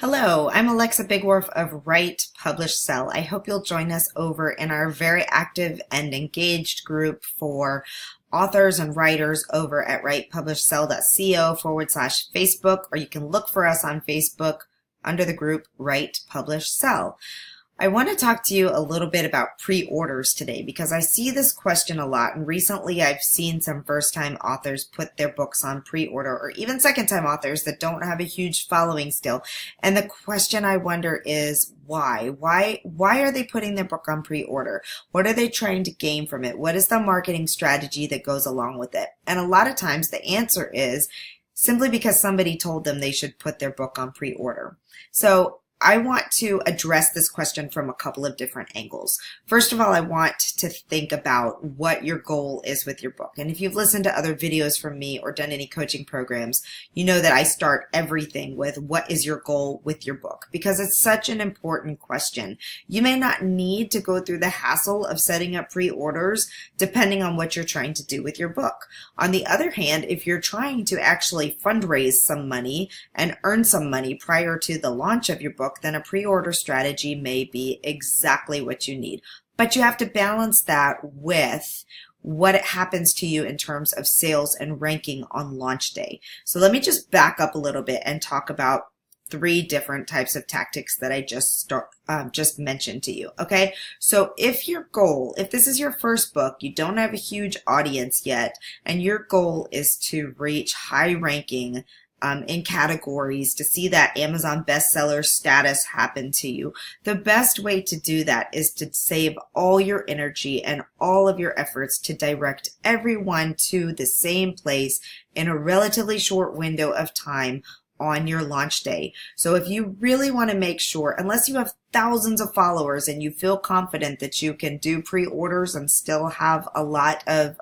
Hello, I'm Alexa Bigworth of Write, Publish, Sell. I hope you'll join us over in our very active and engaged group for authors and writers over at writepublishsell.co/Facebook, or you can look for us on Facebook under the group Write, Publish, Sell. I want to talk to you a little bit about pre-orders today because I see this question a lot, and recently I've seen some first-time authors put their books on pre-order, or even second-time authors that don't have a huge following still. And the question I wonder is why? Why are they putting their book on pre-order? What are they trying to gain from it? What is the marketing strategy that goes along with it? And a lot of times the answer is simply because somebody told them they should put their book on pre-order. So I want to address this question from a couple of different angles. First of all, I want to think about what your goal is with your book. And if you've listened to other videos from me or done any coaching programs, you know that I start everything with what is your goal with your book, because it's such an important question. You may not need to go through the hassle of setting up pre-orders depending on what you're trying to do with your book. On the other hand, if you're trying to actually fundraise some money and earn some money prior to the launch of your book, then a pre-order strategy may be exactly what you need. But you have to balance that with what happens to you in terms of sales and ranking on launch day. So let me just back up a little bit and talk about three different types of tactics that I just mentioned to you. Okay, so if this is your first book, you don't have a huge audience yet, and your goal is to reach high ranking in categories, to see that Amazon bestseller status happen to you, the best way to do that is to save all your energy and all of your efforts to direct everyone to the same place in a relatively short window of time on your launch day. So if you really want to make sure, unless you have thousands of followers and you feel confident that you can do pre-orders and still have a lot of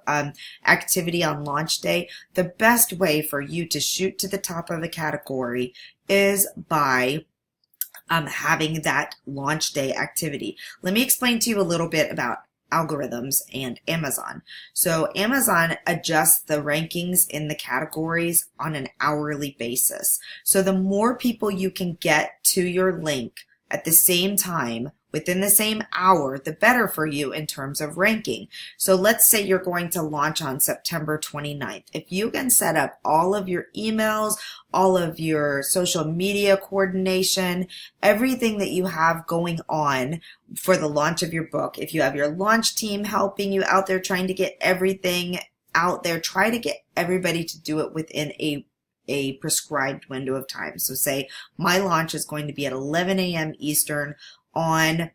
activity on launch day, the best way for you to shoot to the top of a category is by having that launch day activity. Let me explain to you a little bit about algorithms and Amazon. So Amazon adjusts the rankings in the categories on an hourly basis. So the more people you can get to your link at the same time within the same hour, the better for you in terms of ranking. So let's say you're going to launch on September 29th. If you can set up all of your emails, all of your social media coordination, everything that you have going on for the launch of your book, if you have your launch team helping you out there trying to get everything out there, try to get everybody to do it within a prescribed window of time. So say my launch is going to be at 11 a.m. Eastern on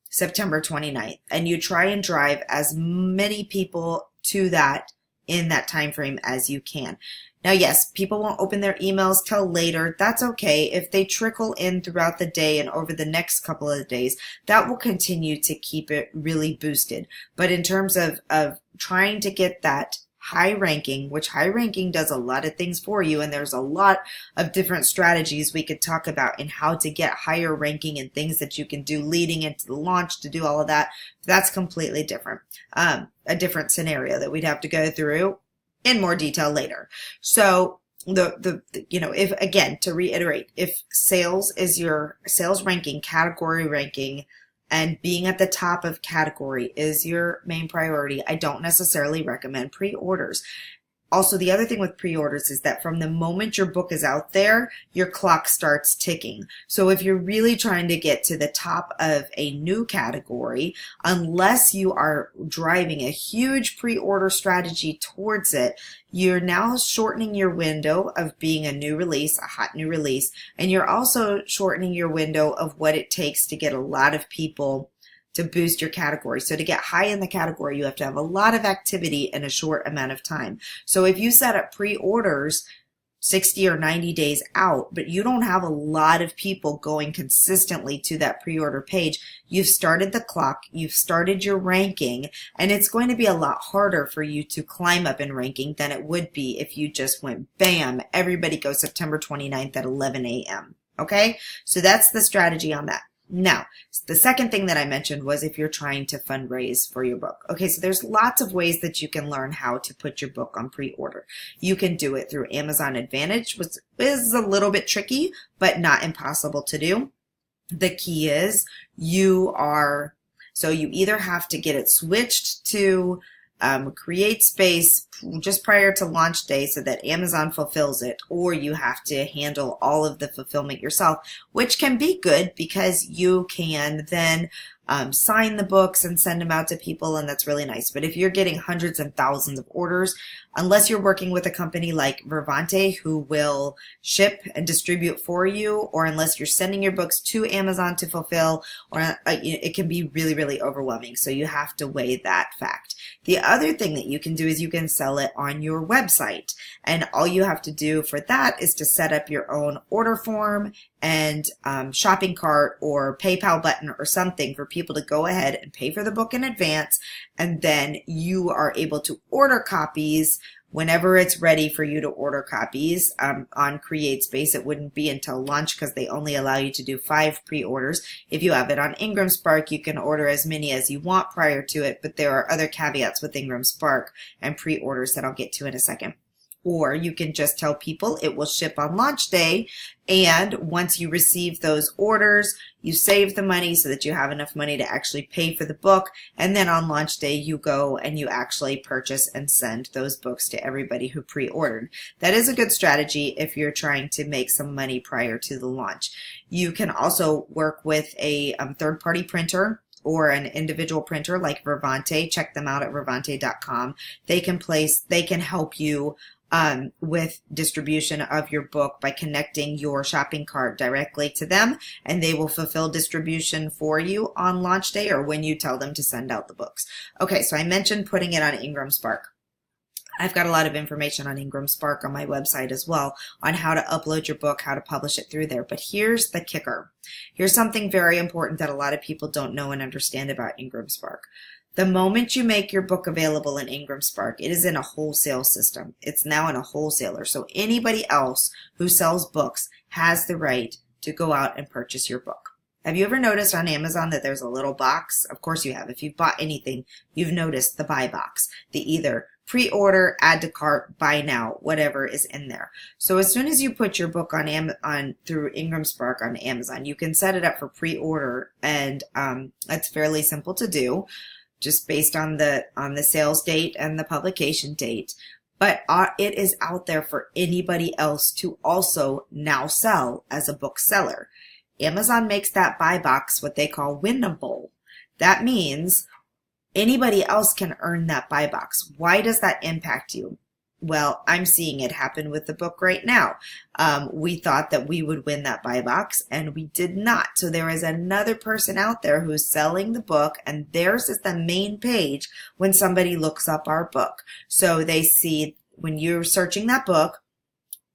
September 29th, and you try and drive as many people to that in that time frame as you can. Now, yes, people won't open their emails till later. That's okay. If they trickle in throughout the day and over the next couple of days, that will continue to keep it really boosted. But in terms of trying to get that high ranking, which high ranking does a lot of things for you, and there's a lot of different strategies we could talk about in how to get higher ranking and things that you can do leading into the launch to do all of that. That's completely different, a different scenario that we'd have to go through in more detail later. So if, again, to reiterate, if sales is your sales ranking, category ranking, and being at the top of category is your main priority, I don't necessarily recommend pre-orders. Also, the other thing with pre-orders is that from the moment your book is out there, your clock starts ticking. So if you're really trying to get to the top of a new category, unless you are driving a huge pre-order strategy towards it, you're now shortening your window of being a new release, a hot new release, and you're also shortening your window of what it takes to get a lot of people to boost your category. So to get high in the category, you have to have a lot of activity in a short amount of time. So if you set up pre-orders 60 or 90 days out, but you don't have a lot of people going consistently to that pre-order page, you've started the clock, you've started your ranking, and it's going to be a lot harder for you to climb up in ranking than it would be if you just went bam, everybody goes September 29th at 11 a.m. Okay? So that's the strategy on that. Now, the second thing that I mentioned was if you're trying to fundraise for your book. Okay, so there's lots of ways that you can learn how to put your book on pre-order. You can do it through Amazon Advantage, which is a little bit tricky, but not impossible to do. The key is you either have to get it switched to CreateSpace just prior to launch day so that Amazon fulfills it, or you have to handle all of the fulfillment yourself, which can be good because you can then sign the books and send them out to people, and that's really nice. But if you're getting hundreds and thousands of orders, unless you're working with a company like Vervante who will ship and distribute for you, or unless you're sending your books to Amazon to fulfill, or it can be really, really overwhelming. So you have to weigh that fact. The other thing that you can do is you can sell it on your website. And all you have to do for that is to set up your own order form and shopping cart or PayPal button or something for people to go ahead and pay for the book in advance. And then you are able to order copies whenever it's ready for you to order copies. On CreateSpace, it wouldn't be until launch because they only allow you to do 5 pre-orders. If you have it on Ingram Spark, you can order as many as you want prior to it, but there are other caveats with Ingram Spark and pre-orders that I'll get to in a second. Or you can just tell people it will ship on launch day, and once you receive those orders, you save the money so that you have enough money to actually pay for the book, and then on launch day you go and you actually purchase and send those books to everybody who pre-ordered. That is a good strategy if you're trying to make some money prior to the launch. You can also work with a third-party printer or an individual printer like Vervante. Check them out at vervante.com. They can help you with distribution of your book by connecting your shopping cart directly to them, and they will fulfill distribution for you on launch day or when you tell them to send out the books. Okay, so I mentioned putting it on Ingram Spark. I've got a lot of information on Ingram Spark on my website as well on how to upload your book, how to publish it through there. But here's the kicker. Here's something very important that a lot of people don't know and understand about Ingram Spark. The moment you make your book available in Ingram Spark, it is in a wholesale system. It's now in a wholesaler. So anybody else who sells books has the right to go out and purchase your book. Have you ever noticed on Amazon that there's a little box? Of course you have. If you've bought anything, you've noticed the buy box. The either pre-order, add to cart, buy now, whatever is in there. So as soon as you put your book on through Ingram Spark on Amazon, you can set it up for pre-order, and it's fairly simple to do, just based on the sales date and the publication date. But it is out there for anybody else to also now sell as a bookseller. Amazon makes that buy box what they call winnable. That means anybody else can earn that buy box. Why does that impact you? Well, I'm seeing it happen with the book right now. We thought that we would win that buy box, and we did not. So there is another person out there who's selling the book, and theirs is the main page when somebody looks up our book. So they see when you're searching that book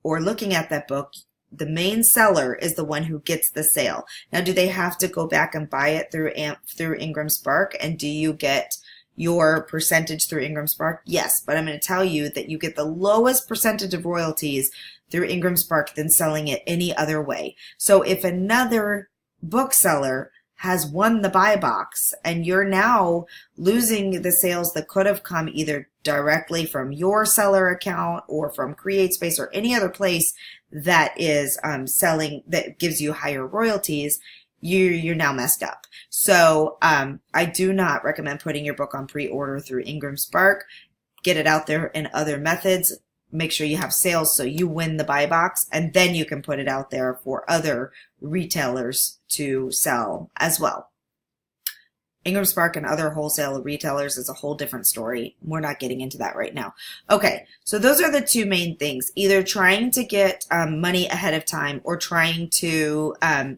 or looking at that book, the main seller is the one who gets the sale. Now, do they have to go back and buy it through Ingram Spark? And do you get your percentage through Ingram Spark? Yes, but I'm going to tell you that you get the lowest percentage of royalties through Ingram Spark than selling it any other way. So if another bookseller has won the buy box and you're now losing the sales that could have come either directly from your seller account or from CreateSpace or any other place that is selling, that gives you higher royalties, you're now messed up. So I do not recommend putting your book on pre-order through Ingram Spark. Get it out there in other methods. Make sure you have sales so you win the buy box, and then you can put it out there for other retailers to sell as well. Ingram Spark and other wholesale retailers is a whole different story. We're not getting into that right now. Okay, so those are the two main things, either trying to get money ahead of time or trying to,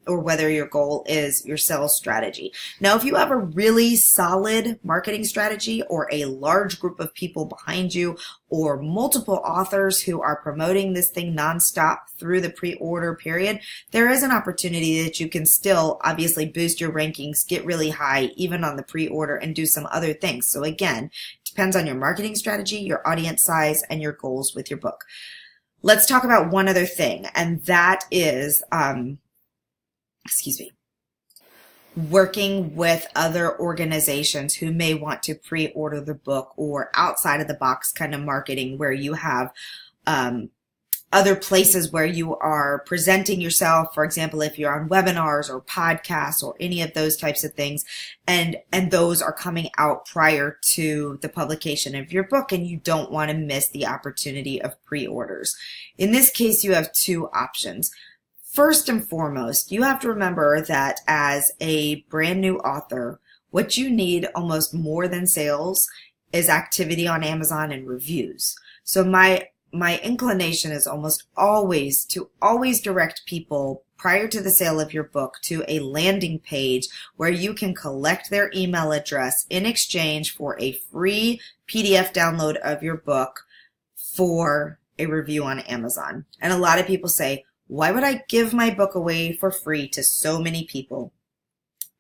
or whether your goal is your sales strategy. Now, if you have a really solid marketing strategy or a large group of people behind you or multiple authors who are promoting this thing nonstop through the pre-order period, there is an opportunity that you can still obviously boost your rankings, get really high, even on the pre-order, and do some other things. So again, it depends on your marketing strategy, your audience size, and your goals with your book. Let's talk about one other thing, and that is, working with other organizations who may want to pre-order the book, or outside of the box kind of marketing where you have other places where you are presenting yourself. For example, if you're on webinars or podcasts or any of those types of things, and those are coming out prior to the publication of your book, and you don't want to miss the opportunity of pre-orders. In this case, you have two options. First and foremost, you have to remember that as a brand new author, what you need almost more than sales is activity on Amazon and reviews. So my inclination is almost always to direct people prior to the sale of your book to a landing page where you can collect their email address in exchange for a free PDF download of your book for a review on Amazon. And a lot of people say, why would I give my book away for free to so many people?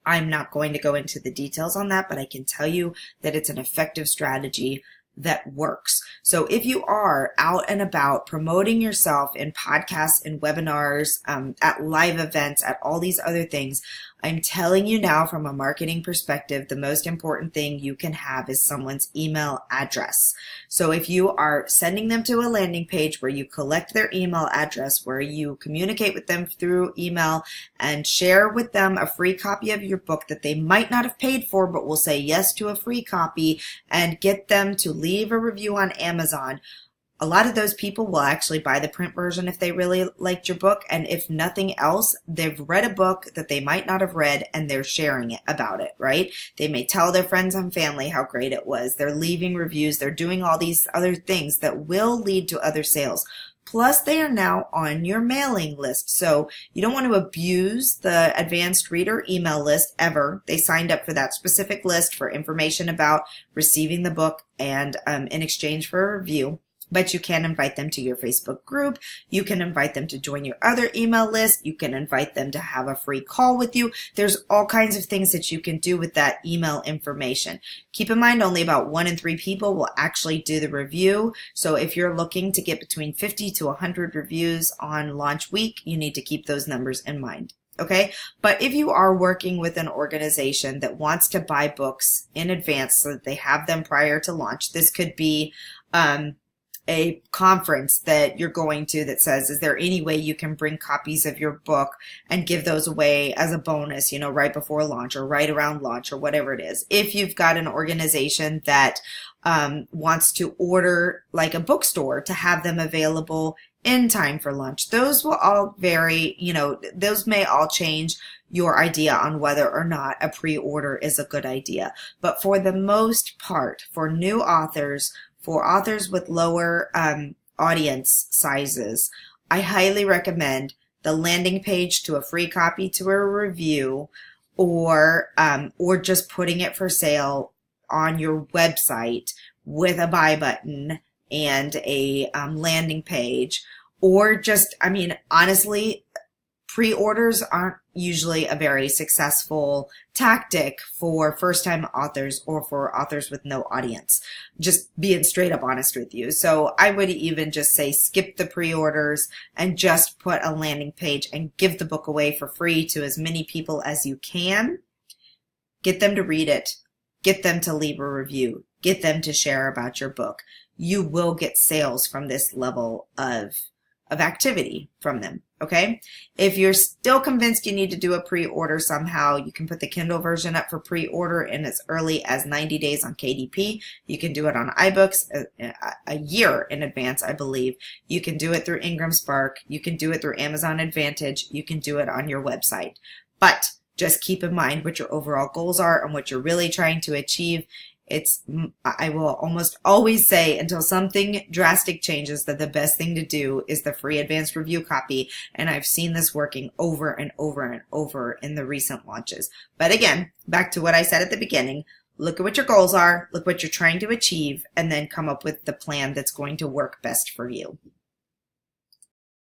I'm not going to go into the details on that, but I can tell you that it's an effective strategy that works. So if you are out and about promoting yourself in podcasts and webinars, at live events, at all these other things, I'm telling you now from a marketing perspective, the most important thing you can have is someone's email address. So if you are sending them to a landing page where you collect their email address, where you communicate with them through email and share with them a free copy of your book that they might not have paid for, but will say yes to a free copy, and get them to leave a review on Amazon, a lot of those people will actually buy the print version if they really liked your book. And if nothing else, they've read a book that they might not have read, and they're sharing it about it, right? They may tell their friends and family how great it was. They're leaving reviews. They're doing all these other things that will lead to other sales. Plus, they are now on your mailing list. So you don't want to abuse the advanced reader email list ever. They signed up for that specific list for information about receiving the book and in exchange for a review. But you can invite them to your Facebook group. You can invite them to join your other email list. You can invite them to have a free call with you. There's all kinds of things that you can do with that email information. Keep in mind, only about 1 in 3 people will actually do the review. So if you're looking to get between 50 to 100 reviews on launch week, you need to keep those numbers in mind. Okay, but if you are working with an organization that wants to buy books in advance so that they have them prior to launch, this could be a conference that you're going to that says, is there any way you can bring copies of your book and give those away as a bonus, you know, right before launch or right around launch or whatever it is. If you've got an organization that wants to order, like a bookstore, to have them available in time for launch, those will all vary, you know, those may all change your idea on whether or not a pre-order is a good idea. But for the most part, for new authors, for authors with lower audience sizes, I highly recommend the landing page to a free copy to a review, or just putting it for sale on your website with a buy button and a landing page. Or just, I mean, honestly, pre-orders aren't usually a very successful tactic for first-time authors or for authors with no audience. Just being straight up honest with you. So I would even just say skip the pre-orders and just put a landing page and give the book away for free to as many people as you can. Get them to read it. Get them to leave a review. Get them to share about your book. You will get sales from this level of activity from them. Okay. If you're still convinced you need to do a pre-order somehow, you can put the Kindle version up for pre-order in as early as 90 days on KDP. You can do it on iBooks a year in advance, I believe. You can do it through Ingram Spark. You can do it through Amazon Advantage. You can do it on your website. But just keep in mind what your overall goals are and what you're really trying to achieve. I will almost always say, until something drastic changes, that the best thing to do is the free advanced review copy. And I've seen this working over and over and over in the recent launches. But again, back to what I said at the beginning, look at what your goals are, look what you're trying to achieve, and then come up with the plan that's going to work best for you.